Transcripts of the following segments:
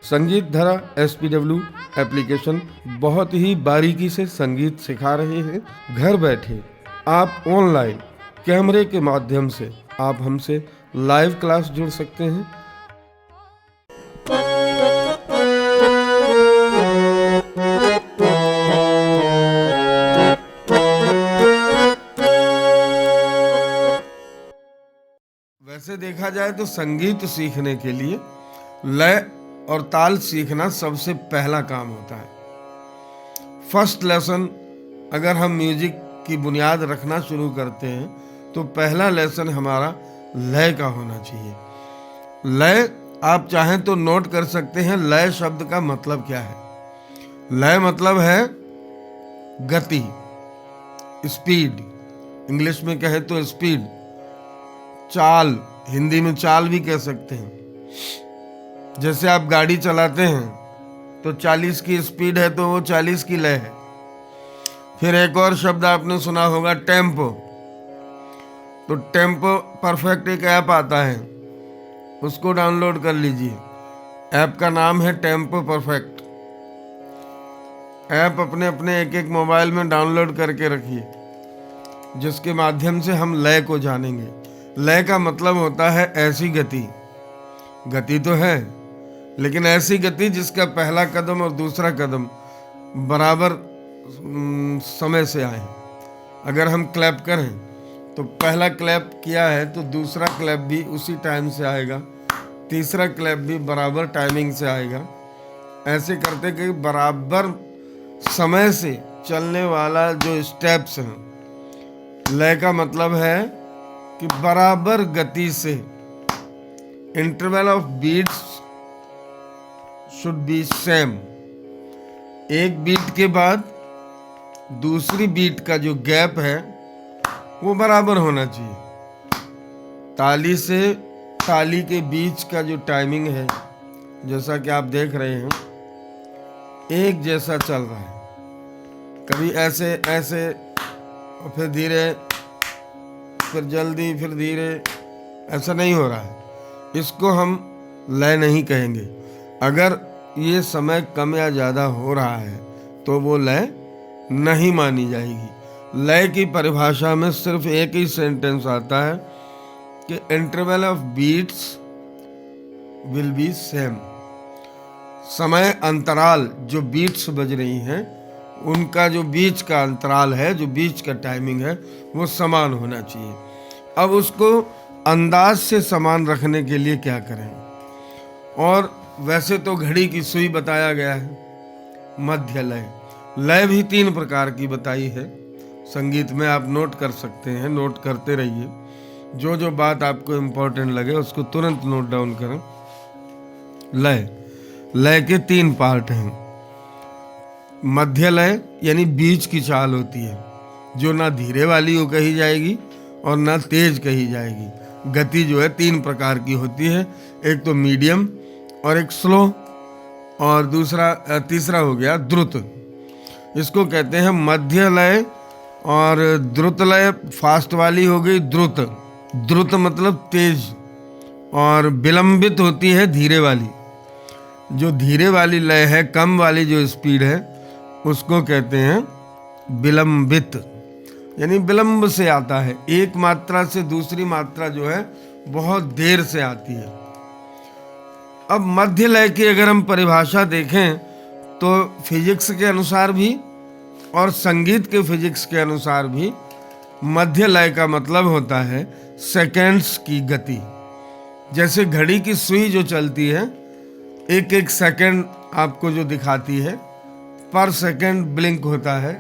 संगीत धारा SPW application बहुत ही बारीकी से संगीत सिखा रहे हैं। घर बैठे आप ऑनलाइन कैमरे के माध्यम से आप हमसे लाइव क्लास जुड़ सकते हैं। वैसे देखा जाए तो संगीत सीखने के लिए लय और ताल सीखना सबसे पहला काम होता है। फर्स्ट लेसन अगर हम म्यूजिक की बुनियाद रखना शुरू करते हैं तो पहला लेसन हमारा लय का होना चाहिए। लय आप चाहें तो नोट कर सकते हैं। लय शब्द का मतलब क्या है? लय मतलब है गति, स्पीड। इंग्लिश में कहे तो स्पीड, चाल, हिंदी में चाल भी कह सकते हैं। जैसे आप गाड़ी चलाते हैं तो 40 की स्पीड है तो वो 40 की लय है। फिर एक और शब्द आपने सुना होगा, टेम्पो। तो टेम्पो परफेक्ट एक ऐप आता है, उसको डाउनलोड कर लीजिए। ऐप का नाम है टेम्पो परफेक्ट। ऐप अपने अपने एक एक मोबाइल में डाउनलोड करके रखिए, जिसके माध्यम से हम लय को जानेंगे। लय का मतलब होता है ऐसी गति। गति तो है, लेकिन ऐसी गति जिसका पहला कदम और दूसरा कदम बराबर समय से आए। अगर हम क्लैप करें तो पहला क्लैप किया है तो दूसरा क्लैप भी उसी टाइम से आएगा, तीसरा क्लैप भी बराबर टाइमिंग से आएगा। ऐसे करते कि बराबर समय से चलने वाला जो स्टेप्स हैं। लय का मतलब है कि बराबर गति से interval of beats should be same. एक बीट के बाद दूसरी बीट का जो गैप है वो बराबर होना चाहिए। ताली से ताली के बीच का जो टाइमिंग है, जैसा कि आप देख रहे हैं, एक जैसा चल रहा है। कभी ऐसे ऐसे और फिर धीरे, फिर जल्दी, फिर धीरे, ऐसा नहीं हो रहा है। इसको हम लय नहीं कहेंगे। अगर ये समय कम या ज़्यादा हो रहा है तो वो लय नहीं मानी जाएगी। लय की परिभाषा में सिर्फ एक ही सेंटेंस आता है कि interval of beats will be same. समय अंतराल जो बीट्स बज रही हैं उनका जो बीच का अंतराल है, जो बीच का टाइमिंग है, वो समान होना चाहिए। अब उसको अंदाज से समान रखने के लिए क्या करें? और वैसे तो घड़ी की सुई बताया गया है, मध्य लय। लय भी 3 प्रकार की बताई है। संगीत में आप नोट कर सकते हैं, नोट करते रहिए। जो जो बात आपको इम्पोर्टेंट लगे उसको तुरंत नोट डाउन करें। लय के 3 पार्ट हैं। मध्य लय यानी बीच की चाल होती है, जो ना धीरे वाली हो कही जाएगी और ना तेज कही जाएगी। गति जो है 3 प्रकार की होती है, एक तो मीडियम और एक स्लो, और तीसरा हो गया द्रुत। इसको कहते हैं मध्य लय। और द्रुत लय फास्ट वाली हो गई द्रुत। द्रुत मतलब तेज। और विलंबित होती है धीरे वाली। जो धीरे वाली लय है, कम वाली जो स्पीड है, उसको कहते हैं विलंबित, यानी विलंब से आता है। एक मात्रा से दूसरी मात्रा जो है बहुत देर से आती है। अब मध्य लय की अगर हम परिभाषा देखें तो फिजिक्स के अनुसार भी और संगीत के फिजिक्स के अनुसार भी मध्य लय का मतलब होता है सेकेंड्स की गति। जैसे घड़ी की सुई जो चलती है, एक एक सेकंड आपको जो दिखाती है, पर सेकंड ब्लिंक होता है,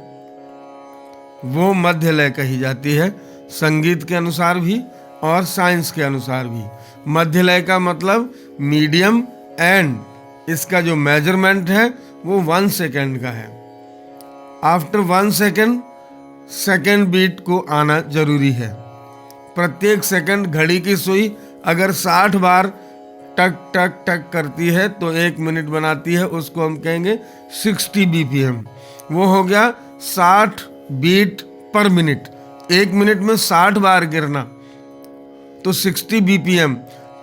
वो मध्य लय कही जाती है। संगीत के अनुसार भी और साइंस के अनुसार भी मध्य लय का मतलब मीडियम, एंड इसका जो मेजरमेंट है वो 1 सेकेंड का है। आफ्टर 1 सेकेंड सेकेंड बीट को आना जरूरी है। प्रत्येक सेकंड घड़ी की सुई अगर 60 बार टक टक टक करती है तो 1 मिनट बनाती है, उसको हम कहेंगे 60 BPM। वो हो गया 60 बीट पर मिनट। 1 मिनट में 60 बार गिरना तो 60 BPM।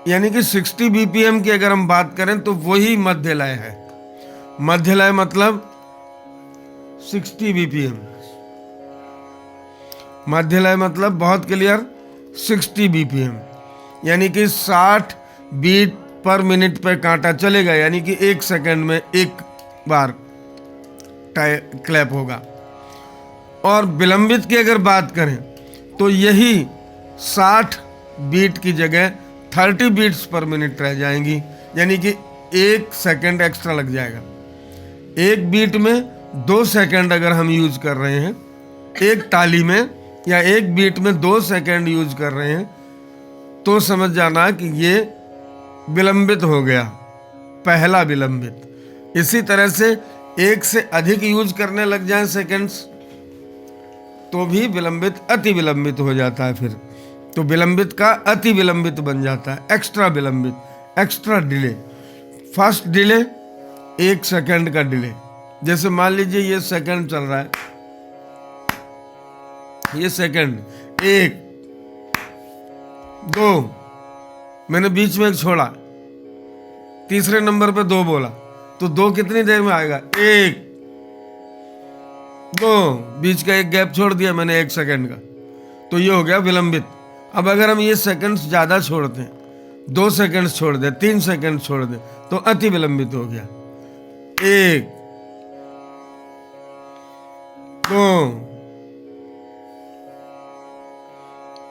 यानी कि 60 बीपीएम की अगर हम बात करें तो वही मध्य लय है। मध्य लय मतलब 60 बीपीएम। मध्य लय मतलब बहुत क्लियर, 60 बीपीएम, यानी कि 60 बीट पर मिनट पे कांटा चलेगा, यानी कि 1 सेकंड में एक बार क्लैप होगा। और विलंबित की अगर बात करें तो यही 60 बीट की जगह 30 बीट्स पर मिनट रह जाएंगी, यानी कि 1 सेकंड एक्स्ट्रा लग जाएगा। एक बीट में 2 सेकंड अगर हम यूज कर रहे हैं एक ताली में, या एक बीट में 2 सेकंड यूज कर रहे हैं, तो समझ जाना कि ये विलंबित हो गया, पहला विलंबित। इसी तरह से एक से अधिक यूज करने लग जाए सेकंड्स तो भी विलंबित अति विलंबित हो जाता है। फिर तो विलंबित का अति विलंबित बन जाता है, एक्स्ट्रा विलंबित, extra delay. First delay 1 second का डिले, जैसे मान लीजिए ये सेकंड चल रहा है, ये सेकंड 1 2, मैंने बीच में एक छोड़ा, तीसरे नंबर पे 2 बोला, तो 2 कितनी देर में आएगा? 1 2, बीच का एक गैप छोड़ दिया मैंने 1 सेकंड का, तो ये हो गया विलंबित। अब अगर हम ये सेकंड्स ज्यादा छोड़ते हैं, 2 सेकंड छोड़ दे, 3 सेकंड छोड़ दे, तो अति विलंबित हो गया। 1 2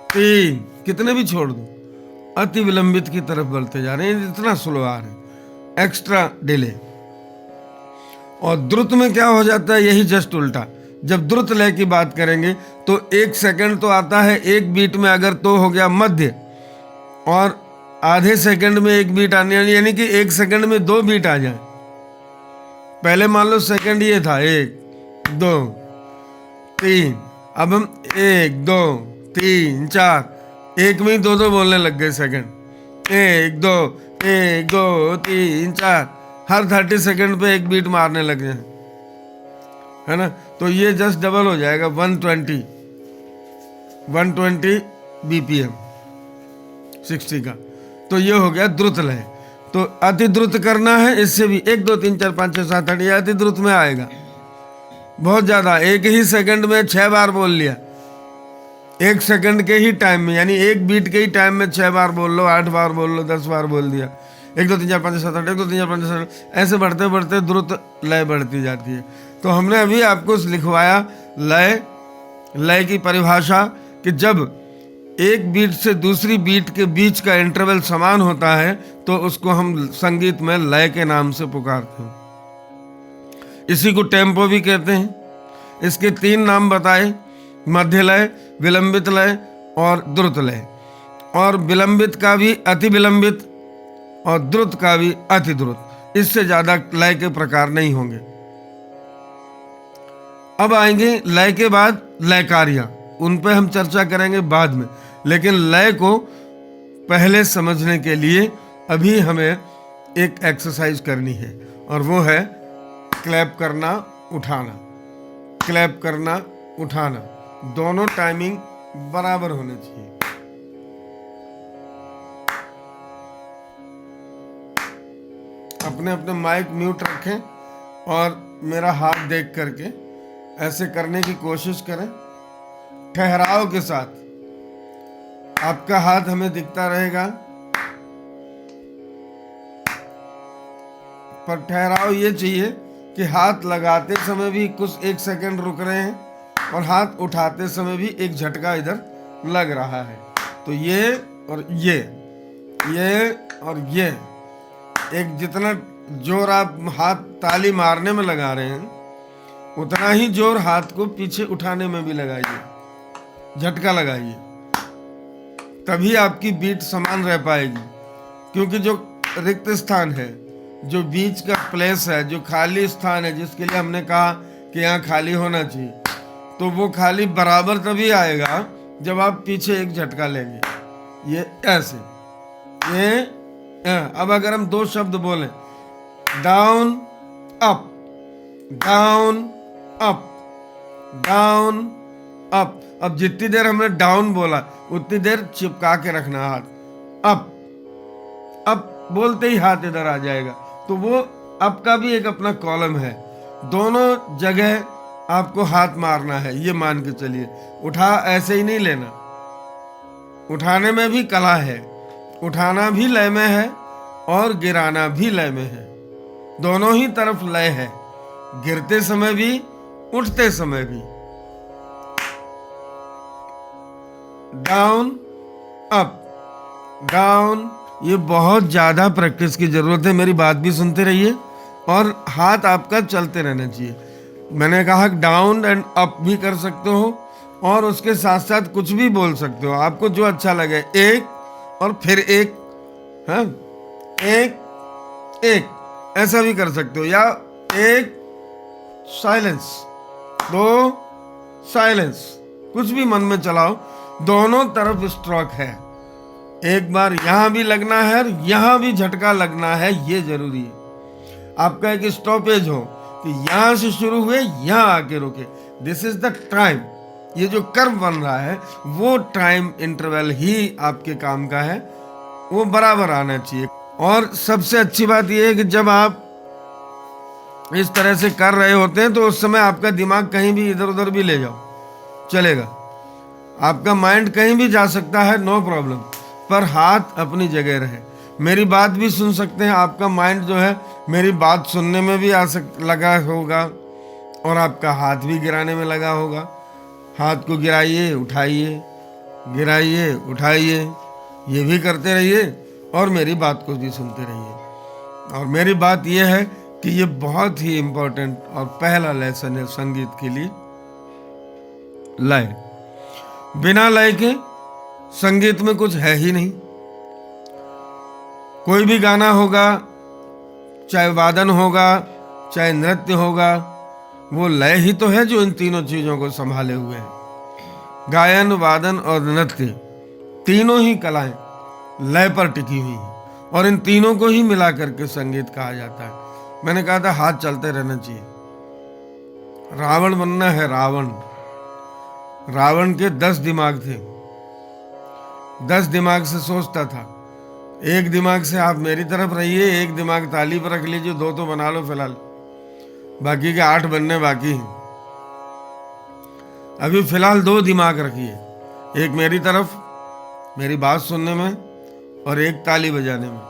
3, कितने भी छोड़ दो, अति विलंबित की तरफ बढ़ते जा रहे हैं, इतना स्लो आ रहे हैं, एक्स्ट्रा डिले। और द्रुत में क्या हो जाता है? यही जस्ट उल्टा। जब द्रुत लय की बात करेंगे तो 1 सेकंड तो आता है एक बीट में, अगर तो हो गया मध्य, और आधे सेकंड में एक बीट आने, यानी कि 1 सेकंड में 2 बीट आ जाए। पहले मान लो सेकंड ये था 1 2 3, अब हम 1 2 3 4, एक में ही 2 बोलने लग गए सेकंड। 1 2 1 2 3 4, हर 30 सेकंड पे एक बीट मारने लग जाए, है ना? तो ये जस्ट डबल हो जाएगा 120 बीपीएम 60 का। तो ये हो गया द्रुत लय। तो अति द्रुत करना है, इससे भी 1 2 3 4 5 6 7 8, ये अति द्रुत में आएगा। बहुत ज्यादा, एक ही सेकंड में 6 बार बोल लिया, 1 सेकंड के ही टाइम में, यानी एक बीट के ही टाइम में 6 बार बोल लो, 8 बार बोल लो, 10 बार बोल दिया, 1 2 3 4 5 6 7 8, 1 2 3 4 5 6 7 8, ऐसे बढ़ते बढ़ते द्रुत लय बढ़ती जाती है। तो हमने अभी आपको लिखवाया लय की परिभाषा, कि जब एक बीट से दूसरी बीट के बीच का इंटरवल समान होता है तो उसको हम संगीत में लय के नाम से पुकारते हैं। इसी को टेम्पो भी कहते हैं। इसके 3 नाम बताए, मध्य लय, विलंबित लय और द्रुत लय। और विलंबित का भी अति विलंबित और द्रुत का भी अति द्रुत, इससे ज्यादा लय के प्रकार नहीं होंगे। अब आएंगे लय के बाद लय कार्य, उन पे हम चर्चा करेंगे बाद में, लेकिन लय को पहले समझने के लिए अभी हमें एक एक्सरसाइज करनी है, और वो है क्लैप करना उठाना। क्लैप करना उठाना दोनों टाइमिंग बराबर होने चाहिए। अपने अपने माइक म्यूट रखें और मेरा हाथ देख करके ऐसे करने की कोशिश करें, ठहराव के साथ। आपका हाथ हमें दिखता रहेगा, पर ठहराव ये चाहिए कि हाथ लगाते समय भी कुछ 1 सेकंड रुक रहे हैं, और हाथ उठाते समय भी एक झटका इधर लग रहा है। तो ये और ये और ये, एक जितना जोर आप हाथ ताली मारने में लगा रहे हैं, उतना ही जोर हाथ को पीछे उठाने में भी लगाइए, झटका लगाइए, तभी आपकी बीट समान रह पाएगी। क्योंकि जो रिक्त स्थान है, जो बीच का प्लेस है, जो खाली स्थान है, जिसके लिए हमने कहा कि यहाँ खाली होना चाहिए, तो वो खाली बराबर तभी आएगा जब आप पीछे एक झटका लेंगे, ये ऐसे, ये। अब अगर हम 2 शब्द बोलें, down up, down up, down up, अब जितनी देर हमने डाउन बोला उतनी देर चिपका के रखना हाथ, अप बोलते ही हाथ इधर आ जाएगा। तो वो अप का भी एक अपना कॉलम है, दोनों जगह आपको हाथ मारना है, ये मान के चलिए। उठा ऐसे ही नहीं लेना, उठाने में भी कला है, उठाना भी लय में है और गिराना भी लय में है, दोनों ही तरफ लय है, गिरते समय भी उठते समय भी। डाउन अप डाउन, ये बहुत ज्यादा प्रैक्टिस की जरूरत है। मेरी बात भी सुनते रहिए और हाथ आपका चलते रहना चाहिए। मैंने कहा डाउन एंड अप भी कर सकते हो और उसके साथ साथ कुछ भी बोल सकते हो, आपको जो अच्छा लगे। एक और फिर एक, हाँ, एक एक ऐसा भी कर सकते हो, या एक साइलेंस, दो साइलेंस, कुछ भी मन में चलाओ। दोनों तरफ स्ट्रोक है, एक बार यहां भी लगना है और यहां भी झटका लगना है, ये जरूरी है। आपका एक स्टॉपेज हो कि यहां से शुरू हुए यहां आके रुके, दिस इज द टाइम। ये जो कर्व बन रहा है वो टाइम इंटरवल ही आपके काम का है, वो बराबर आना चाहिए। और सबसे अच्छी बात यह है कि जब आप इस तरह से कर रहे होते हैं तो उस समय आपका दिमाग कहीं भी इधर उधर भी ले जाओ, चलेगा। आपका माइंड कहीं भी जा सकता है, नो प्रॉब्लम, पर हाथ अपनी जगह रहे। मेरी बात भी सुन सकते हैं, आपका माइंड जो है मेरी बात सुनने में भी लगा होगा और आपका हाथ भी गिराने में लगा होगा। हाथ को गिराइए उठाइए, गिराइए उठाइए, ये भी करते रहिए और मेरी बात को भी सुनते रहिए। और मेरी बात यह है कि ये बहुत ही इम्पोर्टेंट और पहला लेसन है संगीत के लिए, लय। बिना लय के संगीत में कुछ है ही नहीं। कोई भी गाना होगा, चाहे वादन होगा, चाहे नृत्य होगा, वो लय ही तो है जो इन तीनों चीजों को संभाले हुए है। गायन, वादन और नृत्य, तीनों ही कलाएं लय पर टिकी हुई हैं और इन तीनों को ही मिला करके संगीत कहा जाता है। मैंने कहा था हाथ चलते रहना चाहिए। रावण बनना है, रावण। रावण के 10 दिमाग थे, 10 दिमाग से सोचता था। एक दिमाग से आप मेरी तरफ रहिए, एक दिमाग ताली पर रख लीजिए, 2 तो बना लो फिलहाल, बाकी के 8 बनने बाकी हैं। अभी फिलहाल 2 दिमाग रखिए, एक मेरी तरफ मेरी बात सुनने में और एक ताली बजाने में।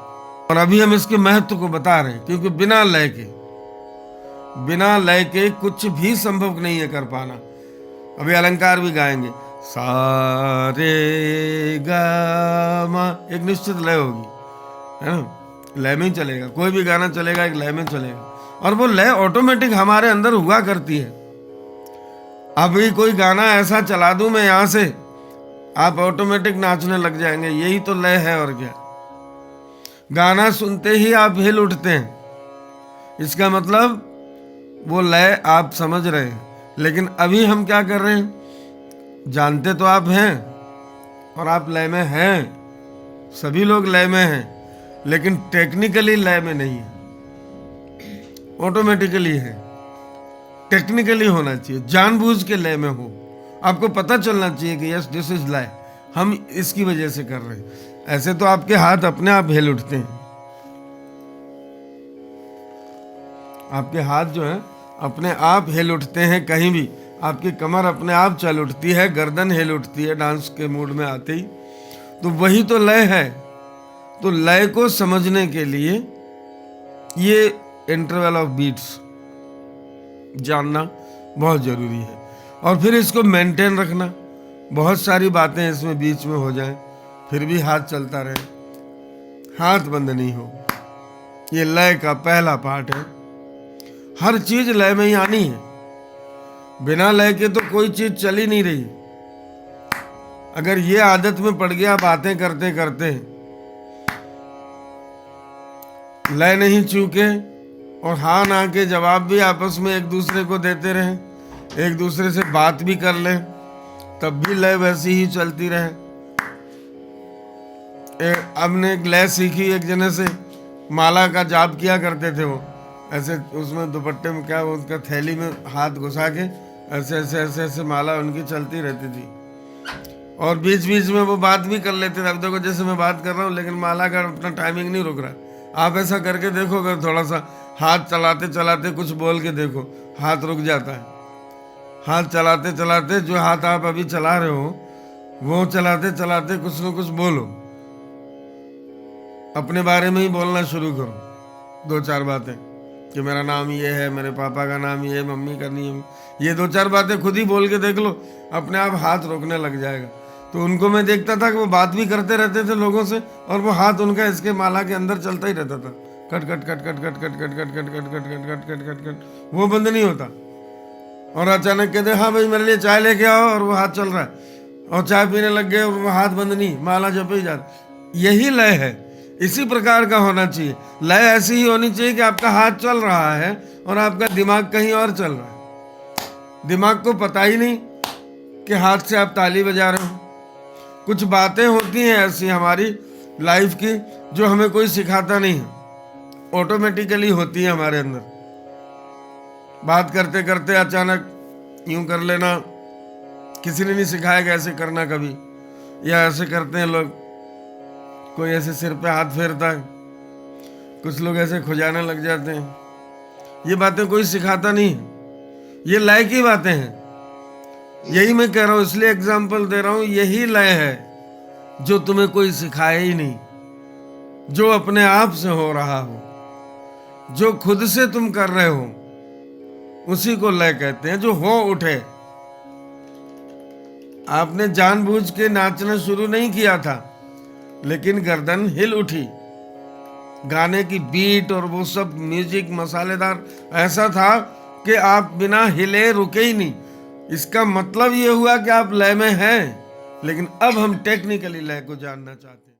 और अभी हम इसके महत्व को बता रहे हैं, क्योंकि बिना लय के कुछ भी संभव नहीं है कर पाना। अभी अलंकार भी गाएंगे, सारे गा मा, एक निश्चित लय होगी, है ना, लय में ही चलेगा। कोई भी गाना चलेगा एक लय में चलेगा और वो लय ऑटोमेटिक हमारे अंदर हुआ करती है। अभी कोई गाना ऐसा चला दूं मैं यहां से, आप ऑटोमेटिक नाचने लग जाएंगे, यही तो लय है। और क्या, गाना सुनते ही आप हिल उठते हैं, इसका मतलब वो लय आप समझ रहे हैं। लेकिन अभी हम क्या कर रहे हैं, जानते तो आप हैं और आप लय में हैं, सभी लोग लय में हैं, लेकिन टेक्निकली लय में नहीं है, ऑटोमेटिकली है। टेक्निकली होना चाहिए, जानबूझ के लय में हो, आपको पता चलना चाहिए कि यस दिस इज लय, हम इसकी वजह से कर रहे हैं। ऐसे तो आपके हाथ अपने आप हिल उठते हैं, आपके हाथ जो है अपने आप हिल उठते हैं, कहीं भी आपकी कमर अपने आप चल उठती है, गर्दन हिल उठती है डांस के मूड में आते ही, तो वही तो लय है। तो लय को समझने के लिए ये इंटरवल ऑफ बीट्स जानना बहुत जरूरी है और फिर इसको मेंटेन रखना। बहुत सारी बातें इसमें बीच में हो जाएं, फिर भी हाथ चलता रहे, हाथ बंद नहीं हो। ये लय का पहला पार्ट है। हर चीज लय में ही आनी है, बिना लय के तो कोई चीज चल ही नहीं रही। अगर ये आदत में पड़ गया बातें करते करते, लय नहीं चूके और हाँ ना के जवाब भी आपस में एक दूसरे को देते रहें, एक दूसरे से बात भी कर लें, तब भी लय वैसी ही चलती रहे। हमने एक लय सीखी एक जने से, माला का जाप किया करते थे वो, ऐसे उसमें दुपट्टे में क्या उसका थैली में हाथ घुसा के ऐसे ऐसे ऐसे ऐसे माला उनकी चलती रहती थी और बीच बीच में वो बात भी कर लेते थे। अब देखो जैसे मैं बात कर रहा हूँ लेकिन माला का अपना टाइमिंग नहीं रुक रहा, आप ऐसा करके देखो, अगर थोड़ा सा हाथ चलाते चलाते कुछ बोल के देखो, हाथ रुक जाता है। हाथ चलाते चलाते, जो हाथ आप अभी चला रहे हो वो चलाते चलाते कुछ न कुछ बोलो, अपने बारे में ही बोलना शुरू करो, 2-4 बातें कि मेरा नाम ये है, मेरे पापा का नाम ये है, मम्मी का नहीं है। ये 2-4 बातें खुद ही बोल के देख लो, अपने आप हाथ रोकने लग जाएगा। तो उनको मैं देखता था कि वो बात भी करते रहते थे लोगों से, और वो हाथ उनका इसके माला के अंदर चलता ही रहता था, cut cut cut cut cut cut cut cut cut cut cut cut cut cut cut cut, वो बंद नहीं होता। और अचानक कहते हाँ भाई मेरे लिए चाय लेके आओ, और वो हाथ चल रहा है, और चाय पीने लग गए और वो हाथ बंद नहीं, माला जपे ही जाता। यही लय है, इसी प्रकार का होना चाहिए। लय ऐसी ही होनी चाहिए कि आपका हाथ चल रहा है और आपका दिमाग कहीं और चल रहा है। दिमाग को पता ही नहीं कि हाथ से आप ताली बजा रहे हो। कुछ बातें होती हैं ऐसी हमारी लाइफ की जो हमें कोई सिखाता नहीं है, ऑटोमेटिकली होती है हमारे अंदर। बात करते करते अचानक यूं कर लेना, किसी ने नहीं सिखाया कि ऐसे करना कभी, या ऐसे करते हैं लोग, कोई ऐसे सिर पे हाथ फेरता है, कुछ लोग ऐसे खुजाने लग जाते हैं। ये बातें कोई सिखाता नहीं है, ये लय की बातें हैं। यही मैं कह रहा हूं, इसलिए एग्जाम्पल दे रहा हूं, यही लय है जो तुम्हें कोई सिखाए ही नहीं, जो अपने आप से हो रहा हो, जो खुद से तुम कर रहे हो, उसी को लय कहते हैं, जो हो उठे। आपने जानबूझ के नाचना शुरू नहीं किया था, लेकिन गर्दन हिल उठी, गाने की बीट और वो सब म्यूजिक मसालेदार ऐसा था कि आप बिना हिले रुके ही नहीं। इसका मतलब ये हुआ कि आप लय में हैं, लेकिन अब हम टेक्निकली लय को जानना चाहते हैं।